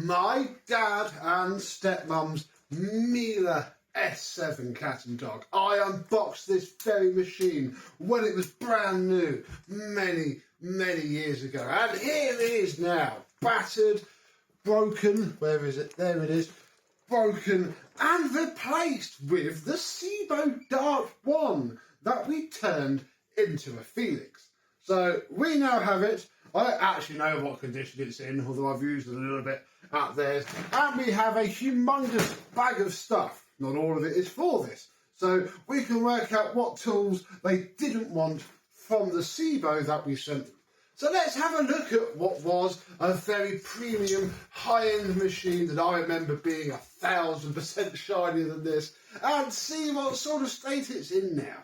my dad and stepmum's Miele S7 cat and dog. I unboxed this very machine when it was brand new many years ago, and here it is now, battered, broken, where is it, there it is, broken and replaced with the Sebo Dart 1 that we turned into a Felix. So we now have it. I don't actually know what condition it's in, although I've used it a little bit out there. And we have a humongous bag of stuff. Not all of it is for this. So we can work out what tools they didn't want from the Sebo that we sent them. So let's have a look at what was a very premium, high-end machine that I remember being 1000% shinier than this, and see what sort of state it's in now.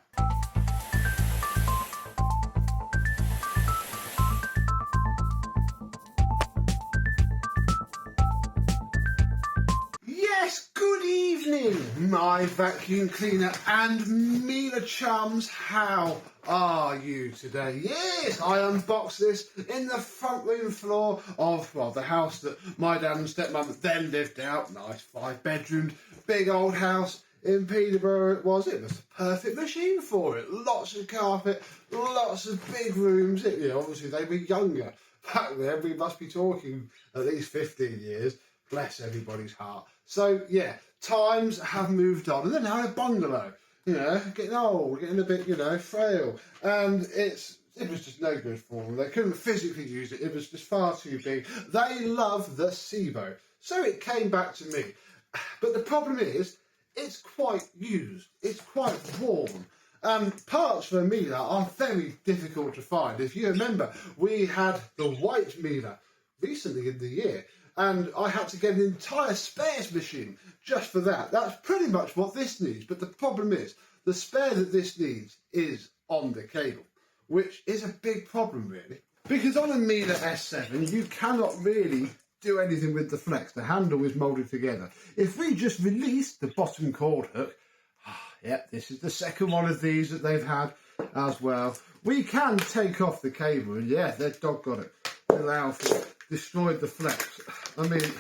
Good evening, my vacuum cleaner and Miele chums. How are you today? Yes, I unboxed this in the front room floor of, well, the house that my dad and stepmum then lived out. Nice 5-bedroomed, big old house in Peterborough it was. It was the perfect machine for it. Lots of carpet, lots of big rooms. Obviously they were younger. Back then, we must be talking at least 15 years. Bless everybody's heart. So, yeah, times have moved on. And then now a bungalow, getting old, getting a bit, frail. And it was just no good for them. They couldn't physically use it. It was just far too big. They love the Sebo. So it came back to me. But the problem is, it's quite used. It's quite worn. And parts for Miele are very difficult to find. If you remember, we had the white Miele recently in the year. And I had to get an entire spares machine just for that. That's pretty much what this needs. But the problem is, the spare that this needs is on the cable, which is a big problem, really. Because on a Miele S7, you cannot really do anything with the flex. The handle is moulded together. If we just release the bottom cord hook, this is the second one of these that they've had as well. We can take off the cable, and yeah, their dog got it. Little Alfie destroyed the flex. I mean,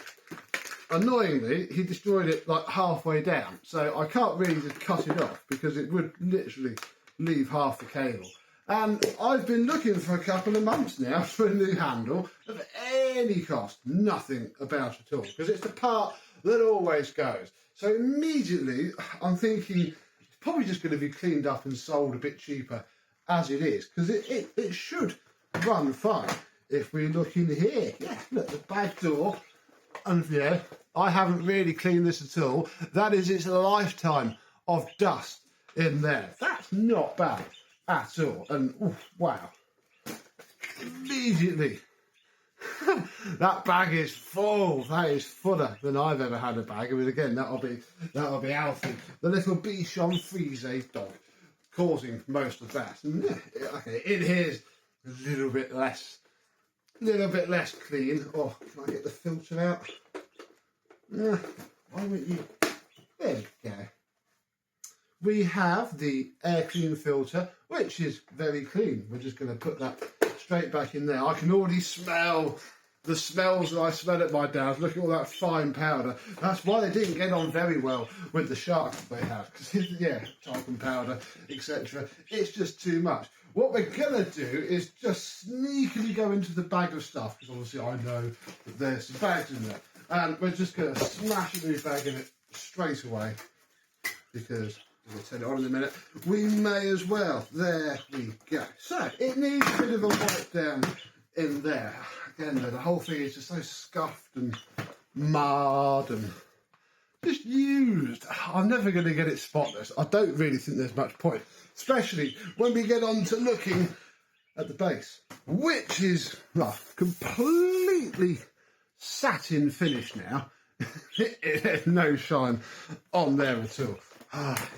annoyingly, he destroyed it like halfway down. So I can't really just cut it off because it would literally leave half the cable. And I've been looking for a couple of months now for a new handle of any cost. Nothing about it at all, because it's the part that always goes. So immediately I'm thinking it's probably just going to be cleaned up and sold a bit cheaper as it is, because it should run fine. If we look in here, look, the back door, and I haven't really cleaned this at all. That is its lifetime of dust in there. That's not bad at all. And wow, immediately, that bag is full. That is fuller than I've ever had a bag. I mean, again, that'll be Alfie, the little Bichon Frise dog, causing most of that. And okay, in here's a little bit less clean. Oh, can I get the filter out? Why won't you? There we go. We have the air clean filter, which is very clean. We're just going to put that straight back in there. I can already smell the smells that I smell at my dad's. Look at all that fine powder. That's why they didn't get on very well with the sharks they had. Because, talcum powder, etc. It's just too much. What we're going to do is just sneakily go into the bag of stuff, because obviously I know that there's some bags in there. And we're just going to smash a new bag in it straight away, because, as I'll turn it on in a minute, we may as well. There we go. So, it needs a bit of a wipe down in there. Again, the whole thing is just so scuffed and marred and just used. I'm never going to get it spotless. I don't really think there's much point, especially when we get on to looking at the base, which is completely satin finish now. There's no shine on there at all.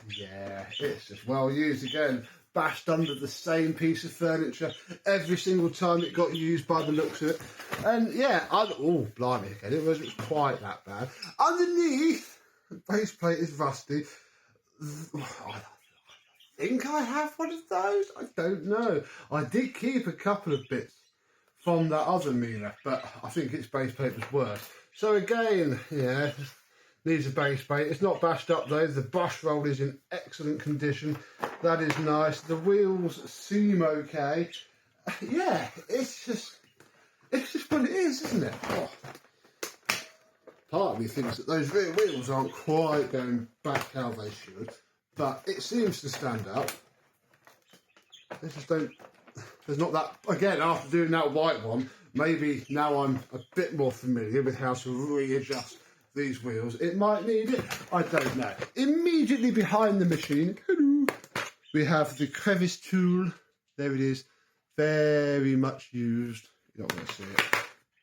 It's just well used again. Bashed under the same piece of furniture every single time it got used by the looks of it. And oh blimey, again, it wasn't quite that bad. Underneath, the base plate is rusty. I think I have one of those. I don't know. I did keep a couple of bits from that other Miele, but I think its base plate was worse. So again, yeah, needs a base plate. It's not bashed up though. The brush roll is in excellent condition. That is nice. The wheels seem okay. Yeah, it's just what it is, isn't it? Oh. Part of me thinks that those rear wheels aren't quite going back how they should, but it seems to stand up. They just don't. There's not that. Again, after doing that white one, maybe now I'm a bit more familiar with how to readjust these wheels. It might need it. I don't know. Immediately behind the machine, we have the crevice tool. There it is. Very much used. You're not going to see it.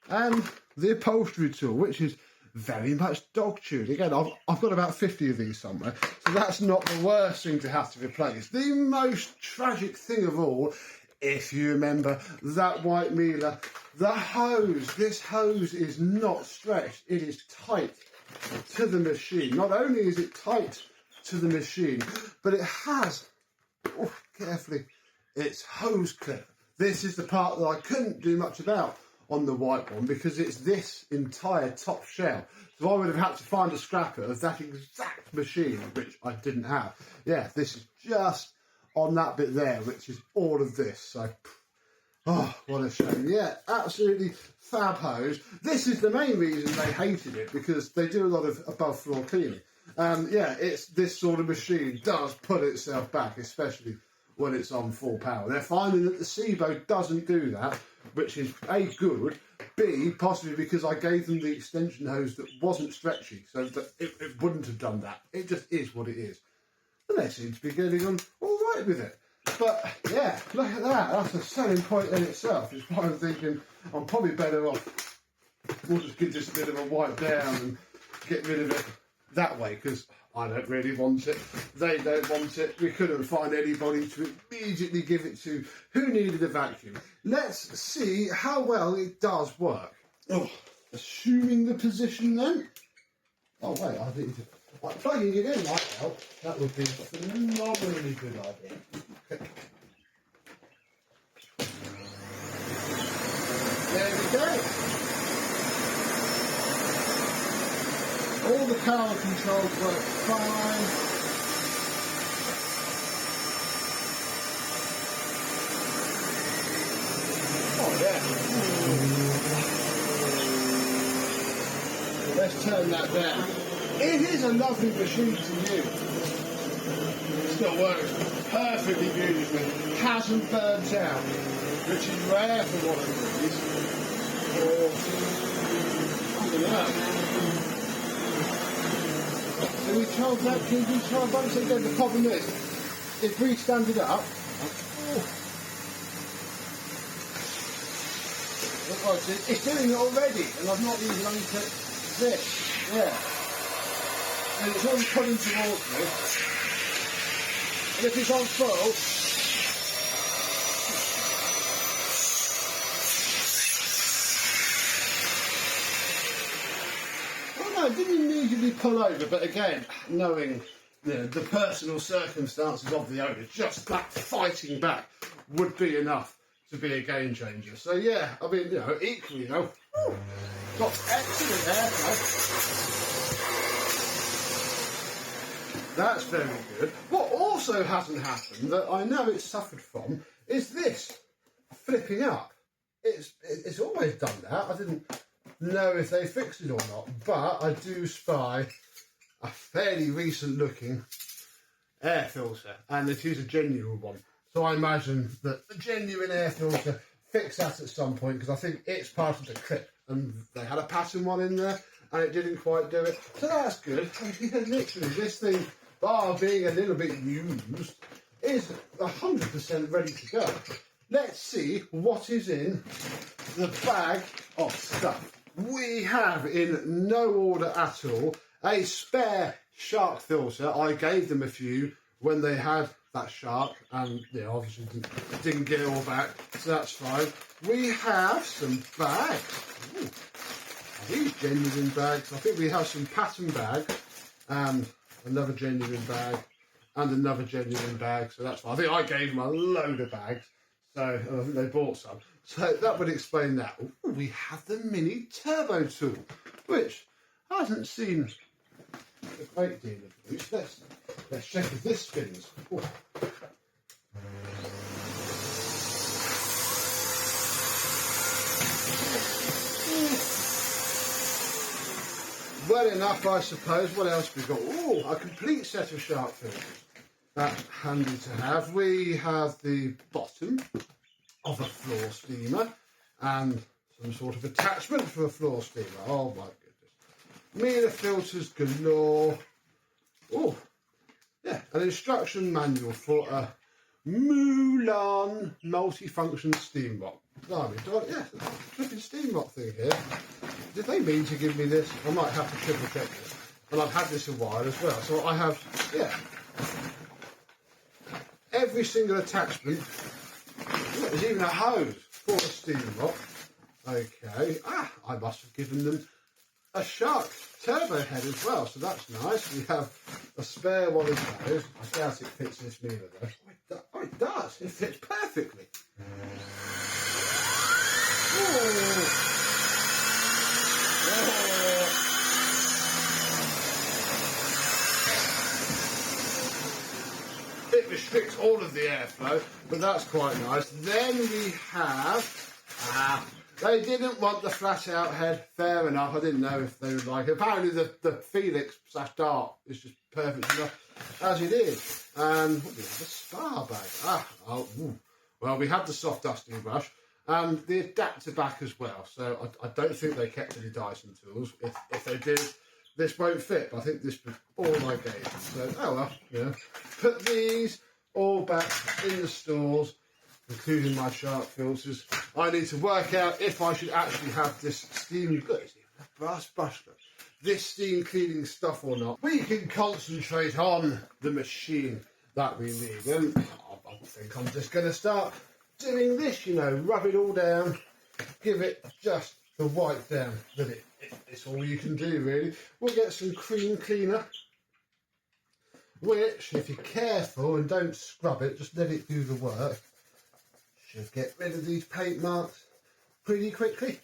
And the upholstery tool, which is very much dog chewed. Again, I've got about 50 of these somewhere, so that's not the worst thing to have to replace. The most tragic thing of all, if you remember that white Miele, the hose. This hose is not stretched. It is tight to the machine. Not only is it tight to the machine, but it has, oh, carefully, its hose clip. This is the part that I couldn't do much about on the white one because it's this entire top shell. So I would have had to find a scrapper of that exact machine, which I didn't have. Yeah, this is just on that bit there, which is all of this. So, oh, what a shame. Yeah, absolutely fab hose. This is the main reason they hated it, because they do a lot of above floor cleaning. Yeah, it's this sort of machine does put itself back, especially when it's on full power. They're finding that the Sebo doesn't do that, which is A, good, B, possibly because I gave them the extension hose that wasn't stretchy, so that it wouldn't have done that. It just is what it is. And they seem to be getting on all right with it. But yeah, look at that. That's a selling point in itself. It's why I'm thinking I'm probably better off. We'll just give this a bit of a wipe down and get rid of it that way, because I don't really want it. They don't want it. We couldn't find anybody to immediately give it to who needed a vacuum. Let's see how well it does work. Oh, assuming the position then. Oh wait, I think plugging it in might help. That would be a phenomenally good idea. Okay. There we go. All the power controls work fine. Oh yeah. Let's turn that down. It is a lovely machine to use. It still works perfectly beautifully. Hasn't burnt out, which is rare for one of these. Or, I don't know. So we tried that, can we try once again? The problem is, if we stand it up, it's doing it already, and I've not even looked at this. Yeah. And it's already coming towards me. And if it's on full, it didn't immediately pull over, but again, knowing the personal circumstances of the owner, just that fighting back would be enough to be a game changer. So yeah, I mean, equally, got excellent airflow. That's very good. What also hasn't happened, that I know it's suffered from, is this flipping up. It's always done that. I didn't know if they fixed it or not, but I do spy a fairly recent looking air filter, and it is a genuine one. So I imagine that the genuine air filter fixed that at some point, because I think it's part of the clip, and they had a pattern one in there and it didn't quite do it. So that's good. Literally, this thing, bar being a little bit used, is 100% ready to go. Let's see what is in the bag of stuff. We have, in no order at all, a spare shark filter. I gave them a few when they had that shark, and obviously didn't get it all back, so that's fine. We have some bags. Ooh, are these genuine bags? I think we have some pattern bags, and another genuine bag, and another genuine bag, so that's fine. I think I gave them a load of bags, so I think they bought some. So that would explain that. Ooh, we have the mini turbo tool, which hasn't seen a great deal of use. Let's check if this spins. Ooh. Well enough, I suppose. What else we got? Oh, a complete set of shark filters. That's handy to have. We have the bottom of a floor steamer and some sort of attachment for a floor steamer. Oh my goodness. Miele filters galore. Oh, yeah, an instruction manual for a Mulan multifunction steam rock. Blimey, yeah, a flipping steam rock thing here. Did they mean to give me this? I might have to triple check this. And I've had this a while as well. So I have, yeah, every single attachment. There's even a hose for a steam rock. Okay. I must have given them a shark turbo head as well. So that's nice. We have a spare one of those. I doubt it fits this Miele though. Oh, it does. It fits perfectly. Oh. It restricts all of the airflow, but that's quite nice. Then we have, they didn't want the flat out head. Fair enough. I didn't know if they would like it. Apparently the Felix / Dart is just perfect enough as it is. And what do we have? A spa bag. Well, we have the soft dusting brush and the adapter back as well. So I don't think they kept any Dyson tools. If they did, this won't fit. But I think this was all I gave them. So, oh well, yeah. Put these all back in the stores, including my shark filters. I need to work out if I should actually have this steam, brass brush, this steam cleaning stuff or not. We can concentrate on the machine that we need. And I think I'm just going to start doing this, you know, rub it all down, give it just the wipe down that it's all you can do really. We'll get some cream cleaner, which if you're careful and don't scrub it, just let it do the work, should get rid of these paint marks pretty quickly.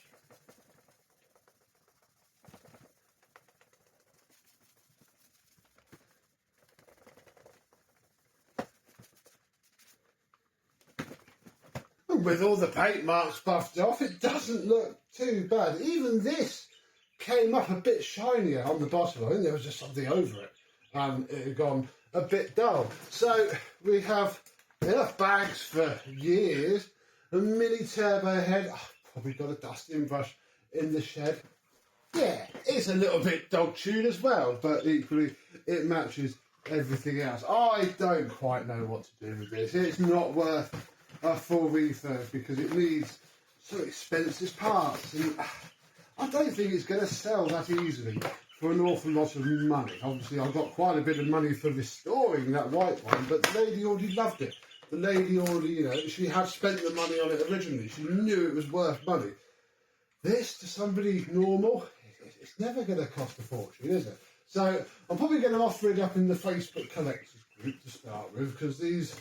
And with all the paint marks buffed off, it doesn't look too bad. Even this came up a bit shinier on the bottom. I think there was just something over it and it had gone a bit dull. So we have enough bags for years. A mini turbo head. Probably got a dusting brush in the shed. Yeah, it's a little bit dog chewed as well, but equally it matches everything else. I don't quite know what to do with this. It's not worth a full refurb because it needs some expensive parts, and I don't think it's going to sell that easily for an awful lot of money. Obviously, I got quite a bit of money for restoring that white one, but the lady already loved it. The lady already, you know, she had spent the money on it originally. She knew it was worth money. This, to somebody normal, it's never going to cost a fortune, is it? So I'm probably going to offer it up in the Facebook collectors group to start with, because these,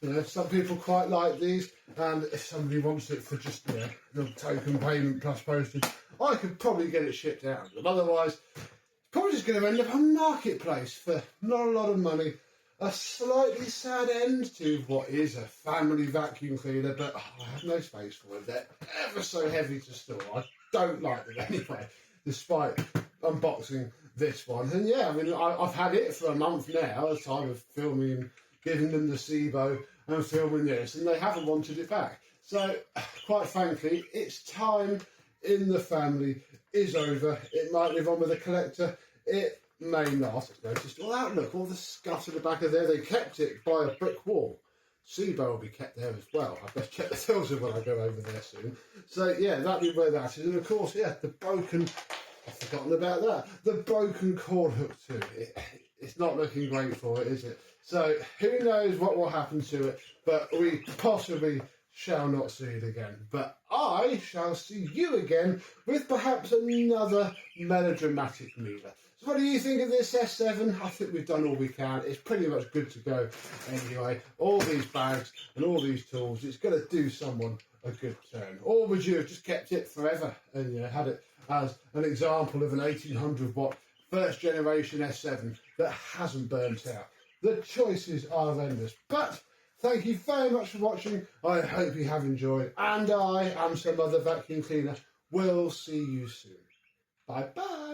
you know, some people quite like these, and if somebody wants it for just, you know, the token payment plus postage, I could probably get it shipped out. But otherwise, it's probably just going to end up on marketplace for not a lot of money. A slightly sad end to what is a family vacuum cleaner, but I have no space for it. They're ever so heavy to store. I don't like them anyway, despite unboxing this one. And yeah, I mean, I've had it for a month now, as time of filming, giving them the Sebo and filming this, and they haven't wanted it back. So, quite frankly, its time in the family is over. It might live on with a collector. It may not. I've noticed all that. Look, all the scuff at the back of there. They kept it by a brick wall. Sebo will be kept there as well. I best check the filter when I go over there soon. So yeah, that'll be where that is. And of course, yeah, the broken. I've forgotten about that. The broken cord hook too. It's not looking great for it, is it? So who knows what will happen to it? But we possibly shall not see it again. But I shall see you again with perhaps another melodramatic Miele. So what do you think of this S7? I think we've done all we can. It's pretty much good to go anyway. All these bags and all these tools, it's going to do someone a a good turn? Or would you have just kept it forever and had it as an example of an 1800 watt first generation S7 that hasn't burnt out? The choices are horrendous. But thank you very much for watching. I hope you have enjoyed. And I am some other vacuum cleaner. We'll see you soon. Bye bye.